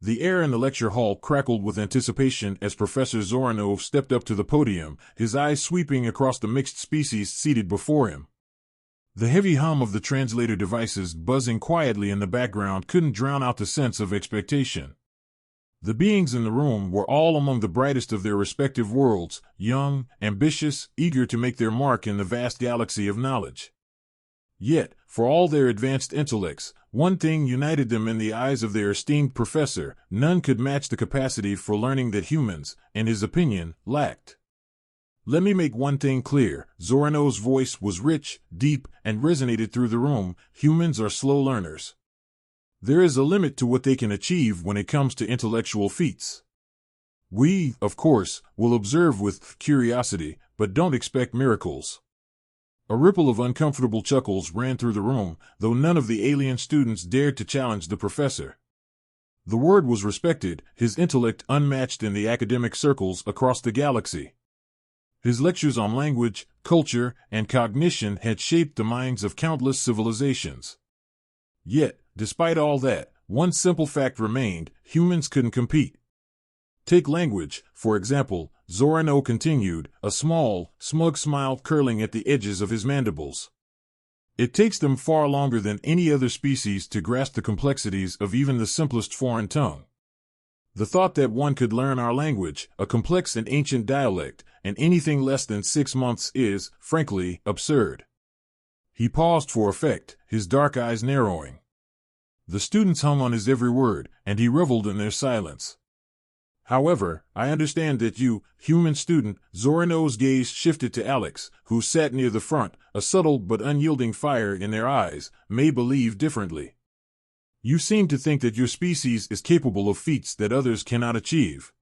The air in the lecture hall crackled with anticipation as Professor Zoranov stepped up to the podium, his eyes sweeping across the mixed species seated before him. The heavy hum of the translator devices buzzing quietly in the background couldn't drown out the sense of expectation. The beings in the room were all among the brightest of their respective worlds, young, ambitious, eager to make their mark in the vast galaxy of knowledge. Yet, for all their advanced intellects, one thing united them in the eyes of their esteemed professor: none could match the capacity for learning that humans, in his opinion, lacked. Let me make one thing clear. Zoranov's voice was rich, deep, and resonated through the room. Humans are slow learners. There is a limit to what they can achieve when it comes to intellectual feats. We, of course, will observe with curiosity, but don't expect miracles. A ripple of uncomfortable chuckles ran through the room, though none of the alien students dared to challenge the professor. The word was respected, his intellect unmatched in the academic circles across the galaxy. His lectures on language, culture, and cognition had shaped the minds of countless civilizations. Yet, despite all that, one simple fact remained: humans couldn't compete. Take language, for example. Zoranov continued, a small, smug smile curling at the edges of his mandibles. It takes them far longer than any other species to grasp the complexities of even the simplest foreign tongue. The thought that one could learn our language, a complex and ancient dialect, in anything less than 6 months is, frankly, absurd. He paused for effect, his dark eyes narrowing. The students hung on his every word, and he reveled in their silence. However, I understand that you, human student— Zoranov's gaze shifted to Alex, who sat near the front, a subtle but unyielding fire in their eyes— may believe differently. You seem to think that your species is capable of feats that others cannot achieve.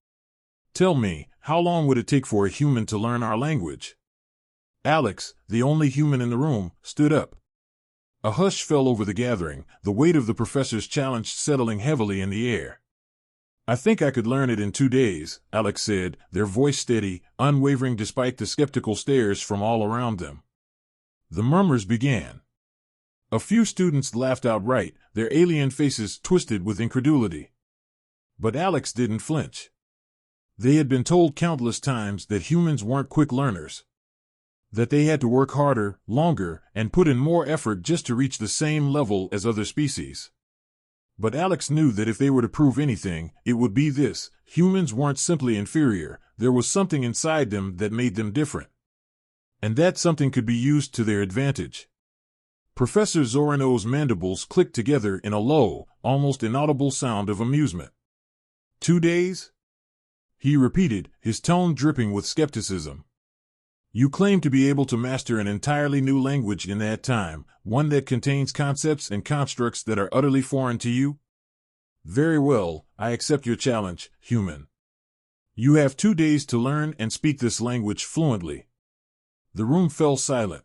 Tell me, how long would it take for a human to learn our language? Alex, the only human in the room, stood up. A hush fell over the gathering, the weight of the professor's challenge settling heavily in the air. I think I could learn it in 2 days, Alex said, their voice steady, unwavering despite the skeptical stares from all around them. The murmurs began. A few students laughed outright, their alien faces twisted with incredulity. But Alex didn't flinch. They had been told countless times that humans weren't quick learners. That they had to work harder, longer, and put in more effort just to reach the same level as other species. But Alex knew that if they were to prove anything, it would be this: humans weren't simply inferior, there was something inside them that made them different. And that something could be used to their advantage. Professor Zoranov's mandibles clicked together in a low, almost inaudible sound of amusement. 2 days? He repeated, his tone dripping with skepticism. You claim to be able to master an entirely new language in that time, one that contains concepts and constructs that are utterly foreign to you? Very well, I accept your challenge, human. You have 2 days to learn and speak this language fluently. The room fell silent.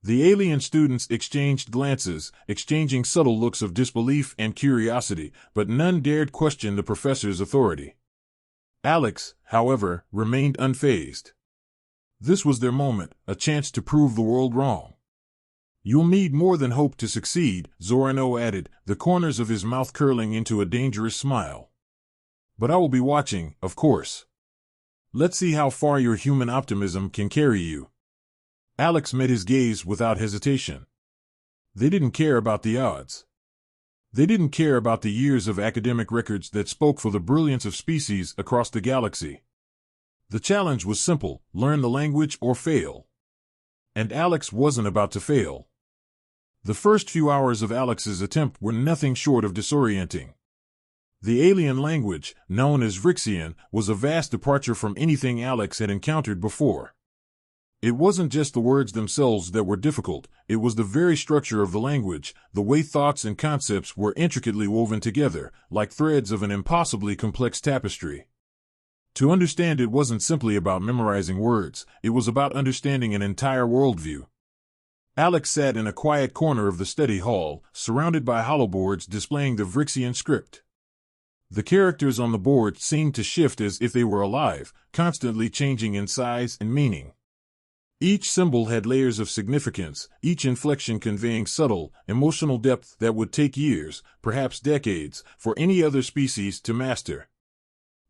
The alien students exchanged glances, exchanging subtle looks of disbelief and curiosity, but none dared question the professor's authority. Alex, however, remained unfazed. This was their moment, a chance to prove the world wrong. You'll need more than hope to succeed, Zoranov added, the corners of his mouth curling into a dangerous smile. But I will be watching, of course. Let's see how far your human optimism can carry you. Alex met his gaze without hesitation. They didn't care about the odds. They didn't care about the years of academic records that spoke for the brilliance of species across the galaxy. The challenge was simple: learn the language or fail. And Alex wasn't about to fail. The first few hours of Alex's attempt were nothing short of disorienting. The alien language, known as Vrixian, was a vast departure from anything Alex had encountered before. It wasn't just the words themselves that were difficult, it was the very structure of the language, the way thoughts and concepts were intricately woven together, like threads of an impossibly complex tapestry. To understand it wasn't simply about memorizing words, it was about understanding an entire worldview. Alex sat in a quiet corner of the study hall, surrounded by holoboards displaying the Vrixian script. The characters on the board seemed to shift as if they were alive, constantly changing in size and meaning. Each symbol had layers of significance, each inflection conveying subtle, emotional depth that would take years, perhaps decades, for any other species to master.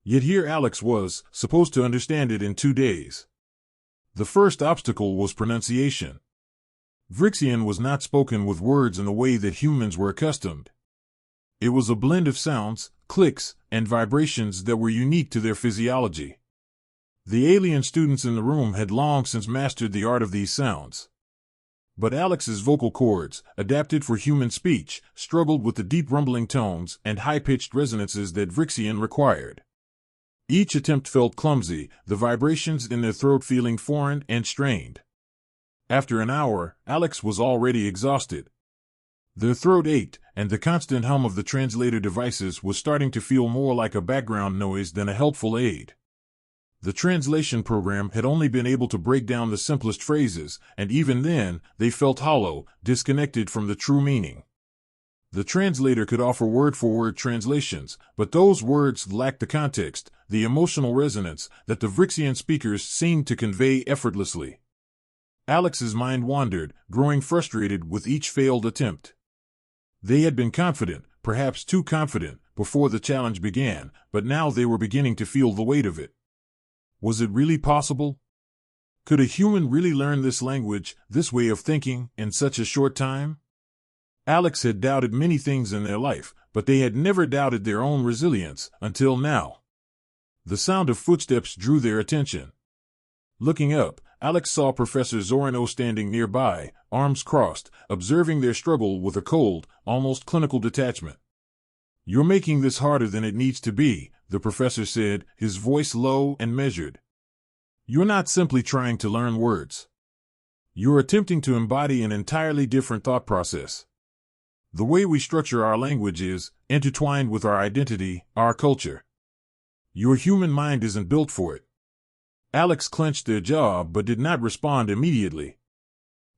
Yet here Alex was, supposed to understand it in 2 days. The first obstacle was pronunciation. Vrixian was not spoken with words in the way that humans were accustomed. It was a blend of sounds, clicks, and vibrations that were unique to their physiology. The alien students in the room had long since mastered the art of these sounds. But Alex's vocal cords, adapted for human speech, struggled with the deep rumbling tones and high-pitched resonances that Vrixian required. Each attempt felt clumsy, the vibrations in their throat feeling foreign and strained. After an hour, Alex was already exhausted. Their throat ached, and the constant hum of the translator devices was starting to feel more like a background noise than a helpful aid. The translation program had only been able to break down the simplest phrases, and even then, they felt hollow, disconnected from the true meaning. The translator could offer word-for-word translations, but those words lacked the context, the emotional resonance that the Vrixian speakers seemed to convey effortlessly. Alex's mind wandered, growing frustrated with each failed attempt. They had been confident, perhaps too confident, before the challenge began, but now they were beginning to feel the weight of it. Was it really possible? Could a human really learn this language, this way of thinking, in such a short time? Alex had doubted many things in their life, but they had never doubted their own resilience, until now. The sound of footsteps drew their attention. Looking up, Alex saw Professor Zorano standing nearby, arms crossed, observing their struggle with a cold, almost clinical detachment. "You're making this harder than it needs to be," the professor said, his voice low and measured. "You're not simply trying to learn words. You're attempting to embody an entirely different thought process. The way we structure our language is intertwined with our identity, our culture. Your human mind isn't built for it." Alex clenched their jaw but did not respond immediately.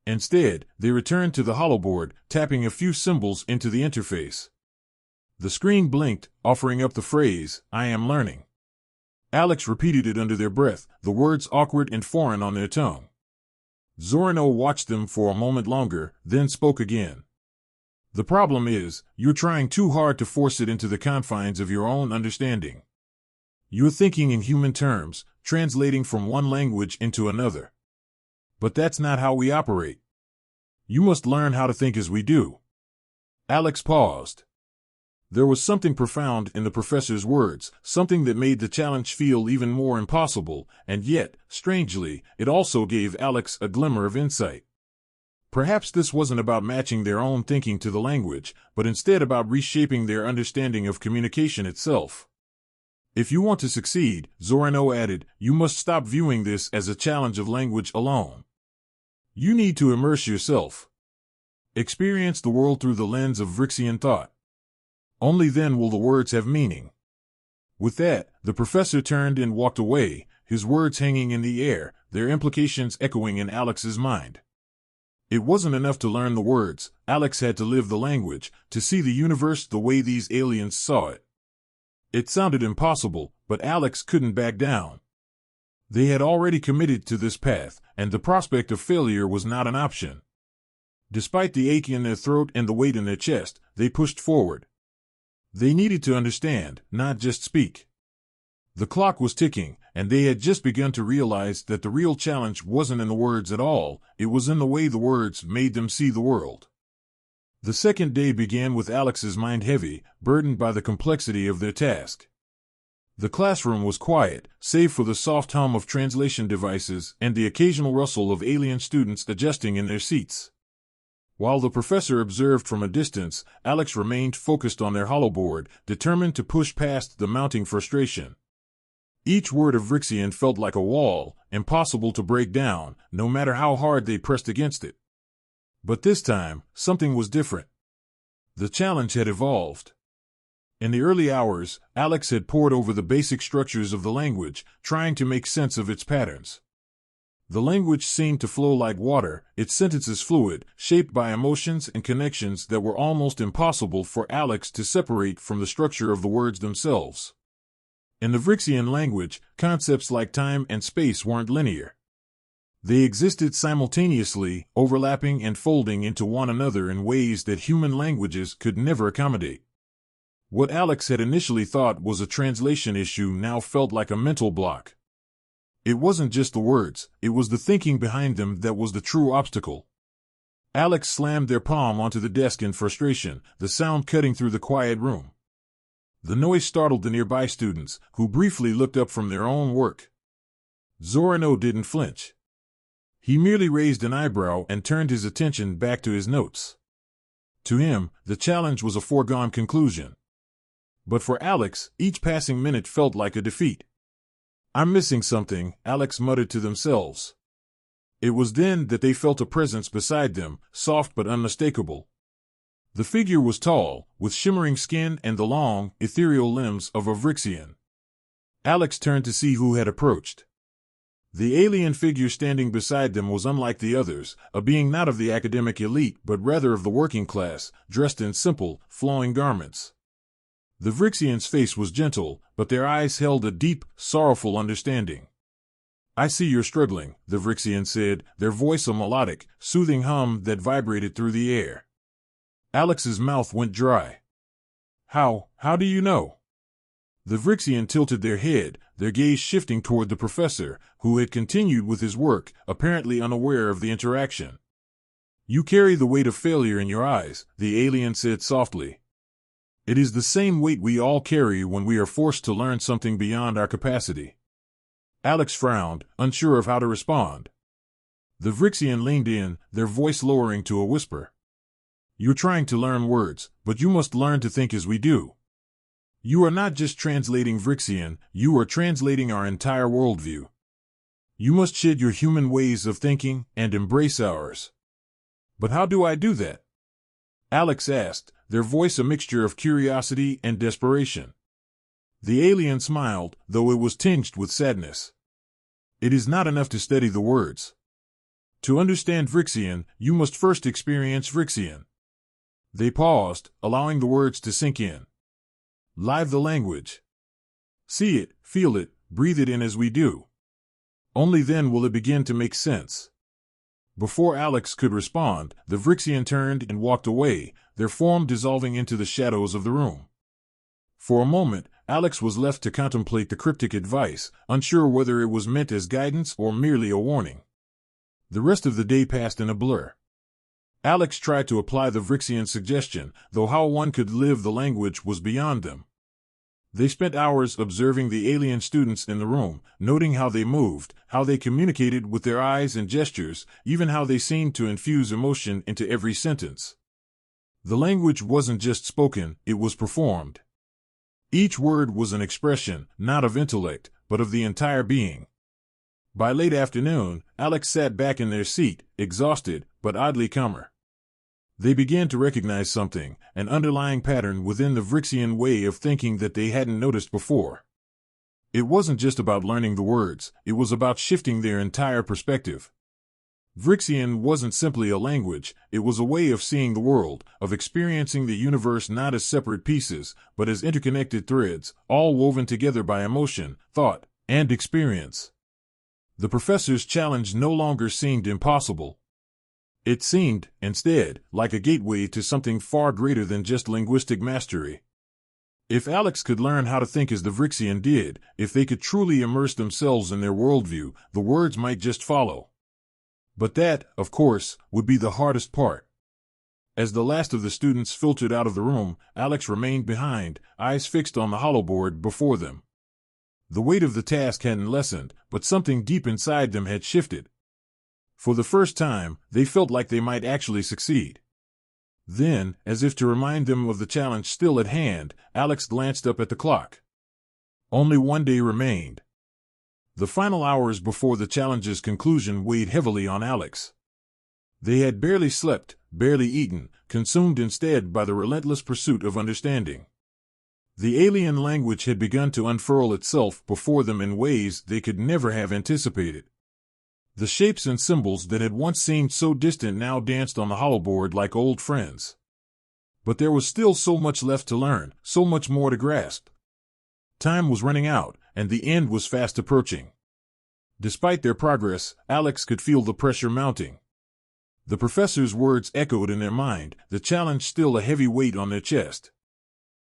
Instead, they returned to the holoboard, tapping a few symbols into the interface. The screen blinked, offering up the phrase, "I am learning." Alex repeated it under their breath, the words awkward and foreign on their tongue. Zorano watched them for a moment longer, then spoke again. "The problem is, you're trying too hard to force it into the confines of your own understanding. You're thinking in human terms, translating from one language into another. But that's not how we operate. You must learn how to think as we do." Alex paused. There was something profound in the professor's words, something that made the challenge feel even more impossible, and yet, strangely, it also gave Alex a glimmer of insight. Perhaps this wasn't about matching their own thinking to the language, but instead about reshaping their understanding of communication itself. "If you want to succeed," Zorano added, "you must stop viewing this as a challenge of language alone. You need to immerse yourself. Experience the world through the lens of Vrixian thought. Only then will the words have meaning." With that, the professor turned and walked away, his words hanging in the air, their implications echoing in Alex's mind. It wasn't enough to learn the words, Alex had to live the language, to see the universe the way these aliens saw it. It sounded impossible, but Alex couldn't back down. They had already committed to this path, and the prospect of failure was not an option. Despite the ache in their throat and the weight in their chest, they pushed forward. They needed to understand, not just speak. The clock was ticking, and they had just begun to realize that the real challenge wasn't in the words at all, it was in the way the words made them see the world. The second day began with Alex's mind heavy, burdened by the complexity of their task. The classroom was quiet, save for the soft hum of translation devices and the occasional rustle of alien students adjusting in their seats. While the professor observed from a distance, Alex remained focused on their holoboard, determined to push past the mounting frustration. Each word of Vrixian felt like a wall, impossible to break down, no matter how hard they pressed against it. But this time, something was different. The challenge had evolved. In the early hours, Alex had pored over the basic structures of the language, trying to make sense of its patterns. The language seemed to flow like water, its sentences fluid, shaped by emotions and connections that were almost impossible for Alex to separate from the structure of the words themselves. In the Vrixian language, concepts like time and space weren't linear. They existed simultaneously, overlapping and folding into one another in ways that human languages could never accommodate. What Alex had initially thought was a translation issue now felt like a mental block. It wasn't just the words, it was the thinking behind them that was the true obstacle. Alex slammed their palm onto the desk in frustration, the sound cutting through the quiet room. The noise startled the nearby students, who briefly looked up from their own work. Zorano didn't flinch. He merely raised an eyebrow and turned his attention back to his notes. To him, the challenge was a foregone conclusion. But for Alex, each passing minute felt like a defeat. "I'm missing something," Alex muttered to themselves. It was then that they felt a presence beside them, soft but unmistakable. The figure was tall, with shimmering skin and the long, ethereal limbs of a Vrixian. Alex turned to see who had approached. The alien figure standing beside them was unlike the others, a being not of the academic elite but rather of the working class, dressed in simple, flowing garments. The Vrixian's face was gentle, but their eyes held a deep, sorrowful understanding. "I see you're struggling," the Vrixian said, their voice a melodic, soothing hum that vibrated through the air. Alex's mouth went dry. How do you know?" The Vrixian tilted their head, their gaze shifting toward the professor, who had continued with his work, apparently unaware of the interaction. "You carry the weight of failure in your eyes," the alien said softly. "It is the same weight we all carry when we are forced to learn something beyond our capacity." Alex frowned, unsure of how to respond. The Vrixian leaned in, their voice lowering to a whisper. "You're trying to learn words, but you must learn to think as we do. You are not just translating Vrixian, you are translating our entire worldview. You must shed your human ways of thinking and embrace ours." "But how do I do that?" Alex asked, their voice a mixture of curiosity and desperation. The alien smiled, though it was tinged with sadness. "It is not enough to study the words. To understand Vrixian, you must first experience Vrixian." They paused, allowing the words to sink in. "Live the language. See it, feel it, breathe it in as we do. Only then will it begin to make sense." Before Alex could respond, the Vrixian turned and walked away, their form dissolving into the shadows of the room. For a moment, Alex was left to contemplate the cryptic advice, unsure whether it was meant as guidance or merely a warning. The rest of the day passed in a blur. Alex tried to apply the Vrixian suggestion, though how one could live the language was beyond them. They spent hours observing the alien students in the room, noting how they moved, how they communicated with their eyes and gestures, even how they seemed to infuse emotion into every sentence. The language wasn't just spoken, it was performed. Each word was an expression, not of intellect, but of the entire being. By late afternoon, Alex sat back in their seat, exhausted, but oddly calmer. They began to recognize something, an underlying pattern within the Vrixian way of thinking that they hadn't noticed before. It wasn't just about learning the words, it was about shifting their entire perspective. Vrixian wasn't simply a language, it was a way of seeing the world, of experiencing the universe not as separate pieces, but as interconnected threads, all woven together by emotion, thought, and experience. The professor's challenge no longer seemed impossible. It seemed, instead, like a gateway to something far greater than just linguistic mastery. If Alex could learn how to think as the Vrixian did, if they could truly immerse themselves in their worldview, the words might just follow. But that, of course, would be the hardest part. As the last of the students filtered out of the room, Alex remained behind, eyes fixed on the holoboard before them. The weight of the task hadn't lessened, but something deep inside them had shifted. For the first time, they felt like they might actually succeed. Then, as if to remind them of the challenge still at hand, Alex glanced up at the clock. Only one day remained. The final hours before the challenge's conclusion weighed heavily on Alex. They had barely slept, barely eaten, consumed instead by the relentless pursuit of understanding. The alien language had begun to unfurl itself before them in ways they could never have anticipated. The shapes and symbols that had once seemed so distant now danced on the holoboard like old friends. But there was still so much left to learn, so much more to grasp. Time was running out, and the end was fast approaching. Despite their progress, Alex could feel the pressure mounting. The professor's words echoed in their mind, the challenge still a heavy weight on their chest.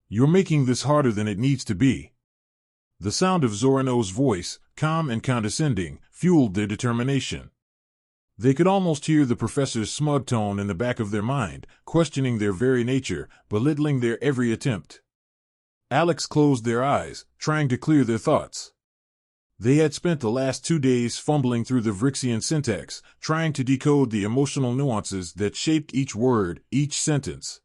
"You're making this harder than it needs to be." The sound of Zorano's voice, calm and condescending, fueled their determination. They could almost hear the professor's smug tone in the back of their mind, questioning their very nature, belittling their every attempt. Alex closed their eyes, trying to clear their thoughts. They had spent the last 2 days fumbling through the Vrixian syntax, trying to decode the emotional nuances that shaped each word, each sentence.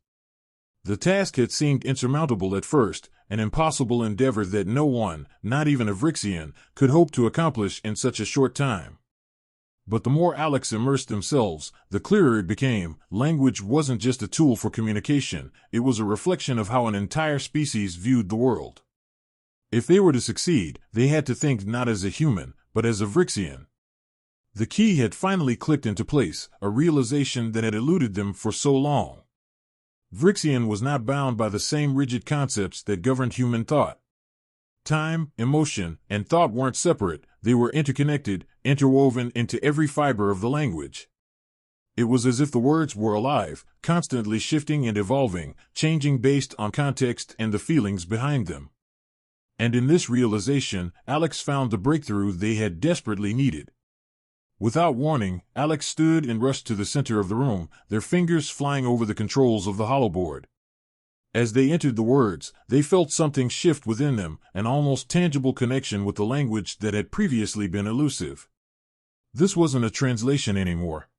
The task had seemed insurmountable at first, an impossible endeavor that no one, not even a Vrixian, could hope to accomplish in such a short time. But the more Alex immersed themselves, the clearer it became. Language wasn't just a tool for communication, it was a reflection of how an entire species viewed the world. If they were to succeed, they had to think not as a human, but as a Vrixian. The key had finally clicked into place, a realization that had eluded them for so long. Vrixian was not bound by the same rigid concepts that governed human thought. Time, emotion, and thought weren't separate, they were interconnected, interwoven into every fiber of the language. It was as if the words were alive, constantly shifting and evolving, changing based on context and the feelings behind them. And in this realization, Alex found the breakthrough they had desperately needed. Without warning, Alex stood and rushed to the center of the room, their fingers flying over the controls of the holoboard. As they entered the words, they felt something shift within them, an almost tangible connection with the language that had previously been elusive. This wasn't a translation anymore.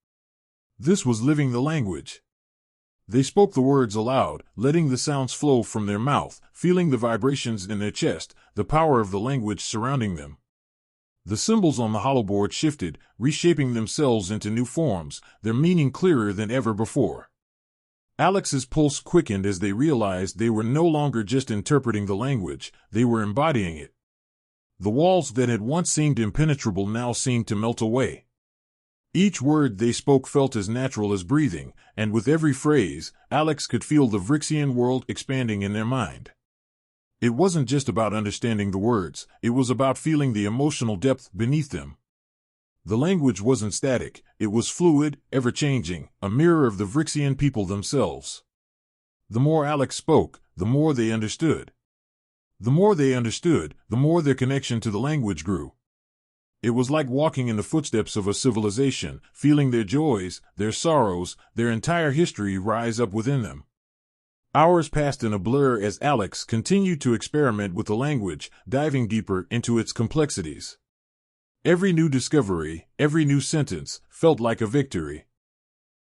This was living the language. They spoke the words aloud, letting the sounds flow from their mouth, feeling the vibrations in their chest, the power of the language surrounding them. The symbols on the holoboard shifted, reshaping themselves into new forms, their meaning clearer than ever before. Alex's pulse quickened as they realized they were no longer just interpreting the language, they were embodying it. The walls that had once seemed impenetrable now seemed to melt away. Each word they spoke felt as natural as breathing, and with every phrase, Alex could feel the Vrixian world expanding in their mind. It wasn't just about understanding the words, it was about feeling the emotional depth beneath them. The language wasn't static, it was fluid, ever-changing, a mirror of the Vrixian people themselves. The more Alex spoke, the more they understood. The more they understood, the more their connection to the language grew. It was like walking in the footsteps of a civilization, feeling their joys, their sorrows, their entire history rise up within them. Hours passed in a blur as Alex continued to experiment with the language, diving deeper into its complexities. Every new discovery, every new sentence, felt like a victory.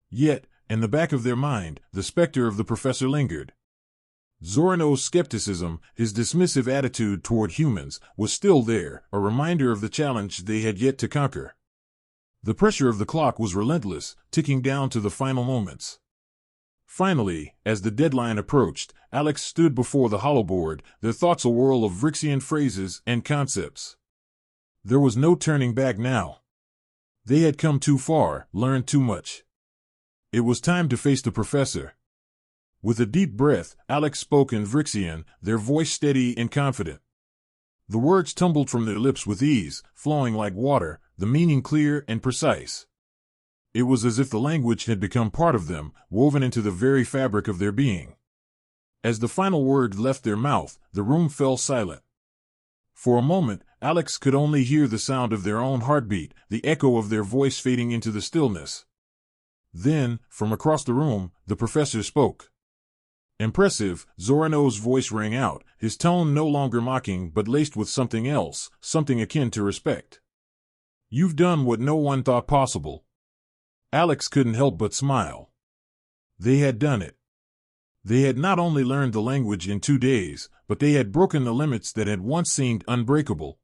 Yet, in the back of their mind, the specter of the professor lingered. Zorano's skepticism, his dismissive attitude toward humans, was still there, a reminder of the challenge they had yet to conquer. The pressure of the clock was relentless, ticking down to the final moments. Finally, as the deadline approached, Alex stood before the holoboard, their thoughts a whirl of Vrixian phrases and concepts. There was no turning back now. They had come too far, learned too much. It was time to face the professor. With a deep breath, Alex spoke in Vrixian, their voice steady and confident. The words tumbled from their lips with ease, flowing like water, the meaning clear and precise. It was as if the language had become part of them, woven into the very fabric of their being. As the final word left their mouth, the room fell silent. For a moment, Alex could only hear the sound of their own heartbeat, the echo of their voice fading into the stillness. Then, from across the room, the professor spoke. Impressive, Zorano's voice rang out, his tone no longer mocking but laced with something else, something akin to respect. "You've done what no one thought possible." Alex couldn't help but smile. They had done it. They had not only learned the language in 2 days, but they had broken the limits that had once seemed unbreakable.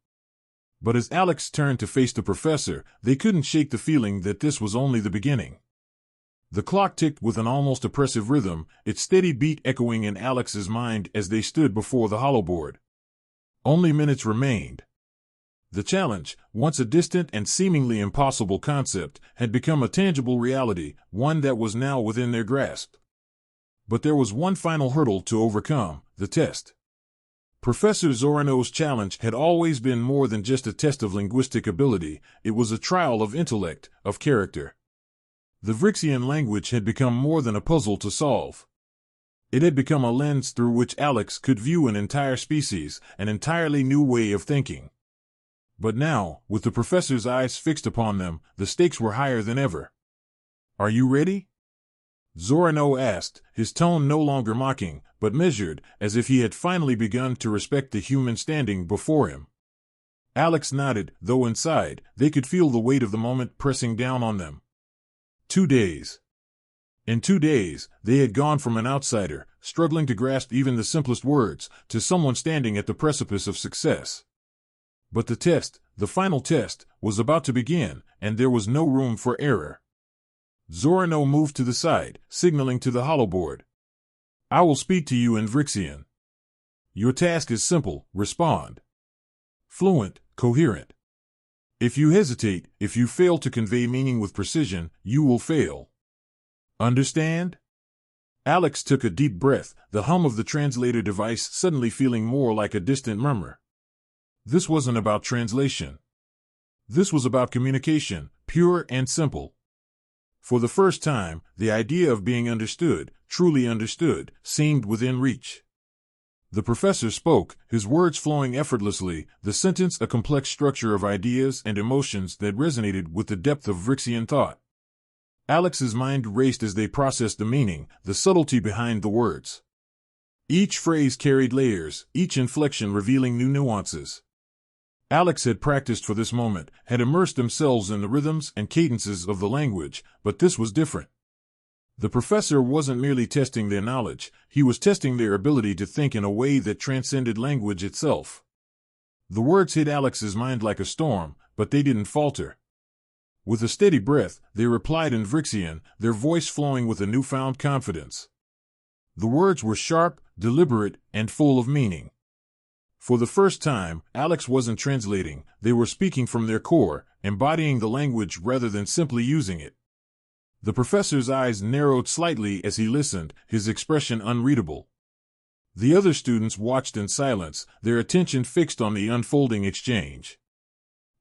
But as Alex turned to face the professor, they couldn't shake the feeling that this was only the beginning. The clock ticked with an almost oppressive rhythm, its steady beat echoing in Alex's mind as they stood before the holoboard. Only minutes remained. The challenge, once a distant and seemingly impossible concept, had become a tangible reality, one that was now within their grasp. But there was one final hurdle to overcome, the test. Professor Zorano's challenge had always been more than just a test of linguistic ability, it was a trial of intellect, of character. The Vrixian language had become more than a puzzle to solve. It had become a lens through which Alex could view an entire species, an entirely new way of thinking. But now, with the professor's eyes fixed upon them, the stakes were higher than ever. "Are you ready?" Zorano asked, his tone no longer mocking, but measured, as if he had finally begun to respect the human standing before him. Alex nodded, though inside, they could feel the weight of the moment pressing down on them. 2 days. In 2 days, they had gone from an outsider, struggling to grasp even the simplest words, to someone standing at the precipice of success. But the test, the final test, was about to begin, and there was no room for error. Zorano moved to the side, signaling to the holoboard. "I will speak to you in Vrixian. Your task is simple, respond. Fluent, coherent. If you hesitate, if you fail to convey meaning with precision, you will fail. Understand?" Alex took a deep breath, the hum of the translator device suddenly feeling more like a distant murmur. This wasn't about translation. This was about communication, pure and simple. For the first time, the idea of being understood, truly understood, seemed within reach. The professor spoke, his words flowing effortlessly, the sentence a complex structure of ideas and emotions that resonated with the depth of Vrixian thought. Alex's mind raced as they processed the meaning, the subtlety behind the words. Each phrase carried layers, each inflection revealing new nuances. Alex had practiced for this moment, had immersed themselves in the rhythms and cadences of the language, but this was different. The professor wasn't merely testing their knowledge, he was testing their ability to think in a way that transcended language itself. The words hit Alex's mind like a storm, but they didn't falter. With a steady breath, they replied in Vrixian, their voice flowing with a newfound confidence. The words were sharp, deliberate, and full of meaning. For the first time, Alex wasn't translating, they were speaking from their core, embodying the language rather than simply using it. The professor's eyes narrowed slightly as he listened, his expression unreadable. The other students watched in silence, their attention fixed on the unfolding exchange.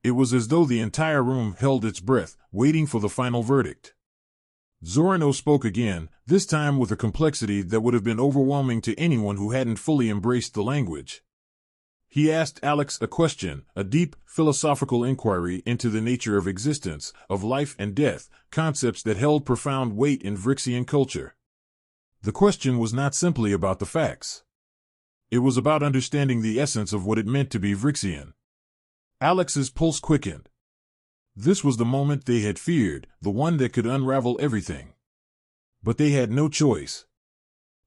It was as though the entire room held its breath, waiting for the final verdict. Zorano spoke again, this time with a complexity that would have been overwhelming to anyone who hadn't fully embraced the language. He asked Alex a question, a deep, philosophical inquiry into the nature of existence, of life and death, concepts that held profound weight in Vrixian culture. The question was not simply about the facts. It was about understanding the essence of what it meant to be Vrixian. Alex's pulse quickened. This was the moment they had feared, the one that could unravel everything. But they had no choice.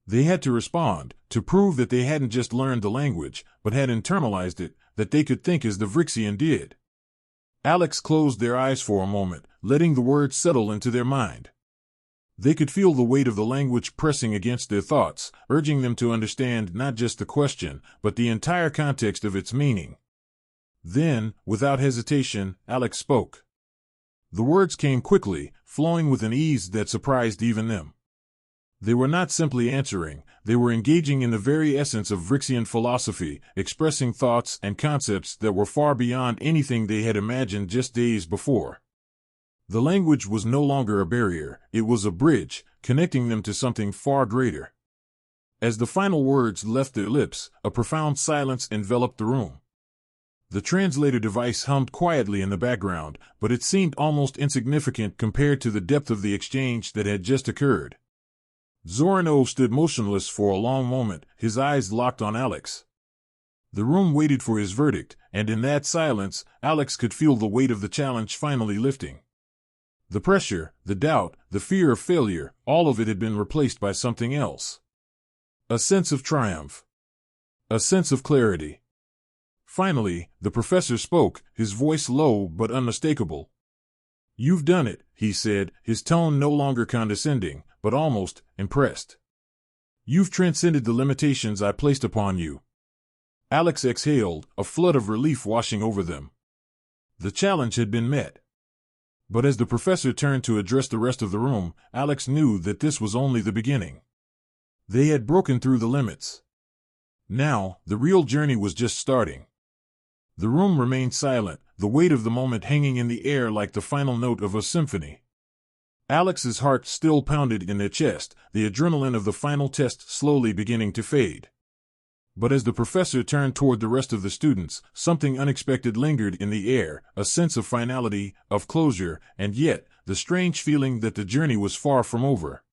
They had to respond, to prove that they hadn't just learned the language, but had internalized it, that they could think as the Vrixian did. Alex closed their eyes for a moment, letting the words settle into their mind. They could feel the weight of the language pressing against their thoughts, urging them to understand not just the question, but the entire context of its meaning. Then, without hesitation, Alex spoke. The words came quickly, flowing with an ease that surprised even them. They were not simply answering, they were engaging in the very essence of Vrixian philosophy, expressing thoughts and concepts that were far beyond anything they had imagined just days before. The language was no longer a barrier, it was a bridge, connecting them to something far greater. As the final words left their lips, a profound silence enveloped the room. The translator device hummed quietly in the background, but it seemed almost insignificant compared to the depth of the exchange that had just occurred. Zorano stood motionless for a long moment, his eyes locked on Alex. The room waited for his verdict, and in that silence, Alex could feel the weight of the challenge finally lifting. The pressure, the doubt, the fear of failure, all of it had been replaced by something else. A sense of triumph. A sense of clarity. Finally, the professor spoke, his voice low but unmistakable. "You've done it," he said, his tone no longer condescending, but almost impressed. "You've transcended the limitations I placed upon you." Alex exhaled, a flood of relief washing over them. The challenge had been met. But as the professor turned to address the rest of the room, Alex knew that this was only the beginning. They had broken through the limits. Now, the real journey was just starting. The room remained silent, the weight of the moment hanging in the air like the final note of a symphony. Alex's heart still pounded in their chest, the adrenaline of the final test slowly beginning to fade. But as the professor turned toward the rest of the students, something unexpected lingered in the air, a sense of finality, of closure, and yet, the strange feeling that the journey was far from over.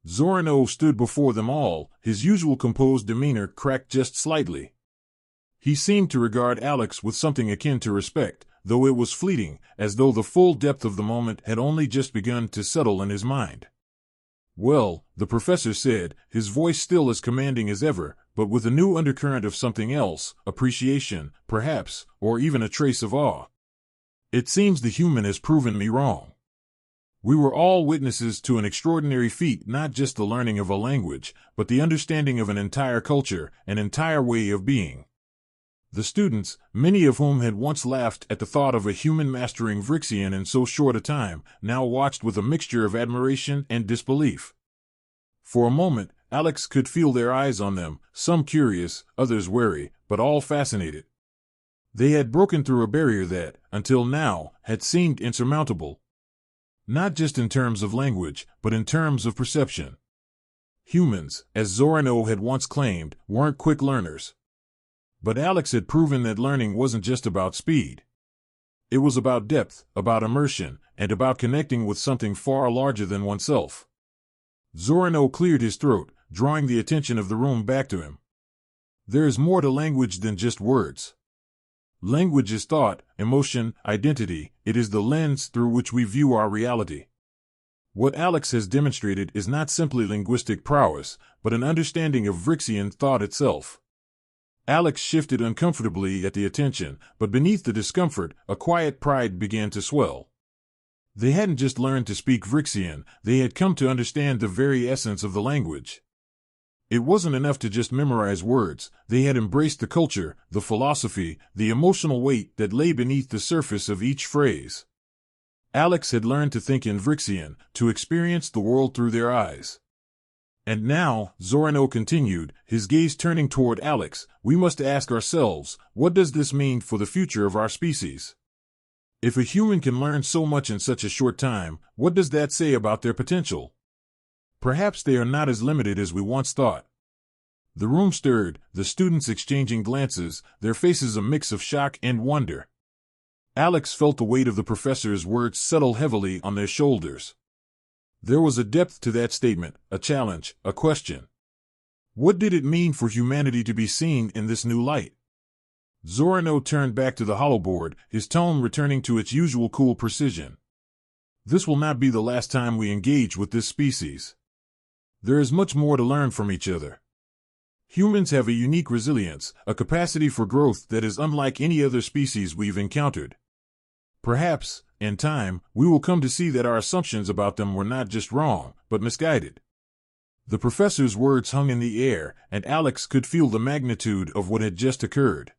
Zorano stood before them all, his usual composed demeanor cracked just slightly. He seemed to regard Alex with something akin to respect, though it was fleeting, as though the full depth of the moment had only just begun to settle in his mind. "Well," the professor said, his voice still as commanding as ever, but with a new undercurrent of something else, appreciation, perhaps, or even a trace of awe. "It seems the human has proven me wrong. We were all witnesses to an extraordinary feat, not just the learning of a language, but the understanding of an entire culture, an entire way of being." The students, many of whom had once laughed at the thought of a human mastering Vrixian in so short a time, now watched with a mixture of admiration and disbelief. For a moment, Alex could feel their eyes on them, some curious, others wary, but all fascinated. They had broken through a barrier that, until now, had seemed insurmountable. Not just in terms of language, but in terms of perception. Humans, as Zorano had once claimed, weren't quick learners. But Alex had proven that learning wasn't just about speed. It was about depth, about immersion, and about connecting with something far larger than oneself. Zorano cleared his throat, drawing the attention of the room back to him. There is more to language than just words. Language is thought, emotion, identity. It is the lens through which we view our reality. What Alex has demonstrated is not simply linguistic prowess, but an understanding of Vrixian thought itself. Alex shifted uncomfortably at the attention, but beneath the discomfort, a quiet pride began to swell. They hadn't just learned to speak Vrixian, they had come to understand the very essence of the language. It wasn't enough to just memorize words, they had embraced the culture, the philosophy, the emotional weight that lay beneath the surface of each phrase. Alex had learned to think in Vrixian, to experience the world through their eyes. "And now," Zorano continued, his gaze turning toward Alex, "we must ask ourselves, what does this mean for the future of our species? If a human can learn so much in such a short time, what does that say about their potential? Perhaps they are not as limited as we once thought." The room stirred, the students exchanging glances, their faces a mix of shock and wonder. Alex felt the weight of the professor's words settle heavily on their shoulders. There was a depth to that statement, a challenge, a question. What did it mean for humanity to be seen in this new light? Zorano turned back to the holoboard, his tone returning to its usual cool precision. "This will not be the last time we engage with this species. There is much more to learn from each other. Humans have a unique resilience, a capacity for growth that is unlike any other species we've encountered. Perhaps, in time, we will come to see that our assumptions about them were not just wrong, but misguided." The professor's words hung in the air, and Alex could feel the magnitude of what had just occurred.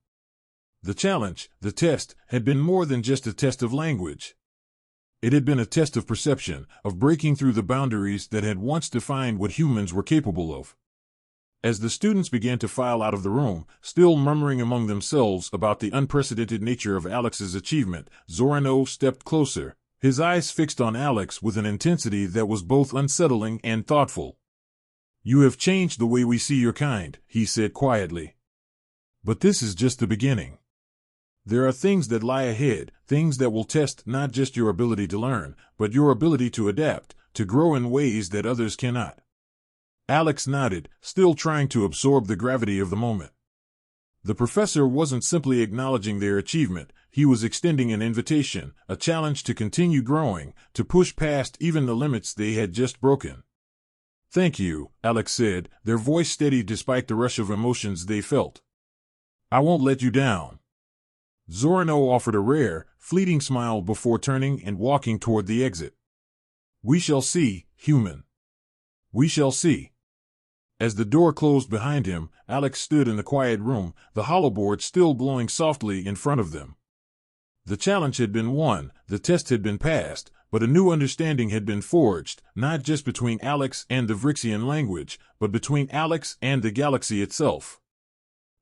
The challenge, the test, had been more than just a test of language. It had been a test of perception, of breaking through the boundaries that had once defined what humans were capable of. As the students began to file out of the room, still murmuring among themselves about the unprecedented nature of Alex's achievement, Zorano stepped closer, his eyes fixed on Alex with an intensity that was both unsettling and thoughtful. "You have changed the way we see your kind," he said quietly. "But this is just the beginning. There are things that lie ahead, things that will test not just your ability to learn, but your ability to adapt, to grow in ways that others cannot." Alex nodded, still trying to absorb the gravity of the moment. The professor wasn't simply acknowledging their achievement, he was extending an invitation, a challenge to continue growing, to push past even the limits they had just broken. "Thank you," Alex said, their voice steady despite the rush of emotions they felt. "I won't let you down." Zorano offered a rare, fleeting smile before turning and walking toward the exit. "We shall see, human. We shall see." As the door closed behind him, Alex stood in the quiet room, the holoboard still blowing softly in front of them. The challenge had been won, the test had been passed, but a new understanding had been forged, not just between Alex and the Vrixian language, but between Alex and the galaxy itself.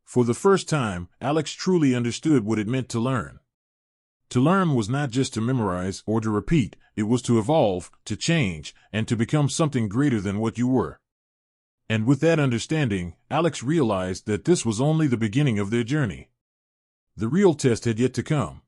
For the first time, Alex truly understood what it meant to learn. To learn was not just to memorize or to repeat, it was to evolve, to change, and to become something greater than what you were. And with that understanding, Alex realized that this was only the beginning of their journey. The real test had yet to come.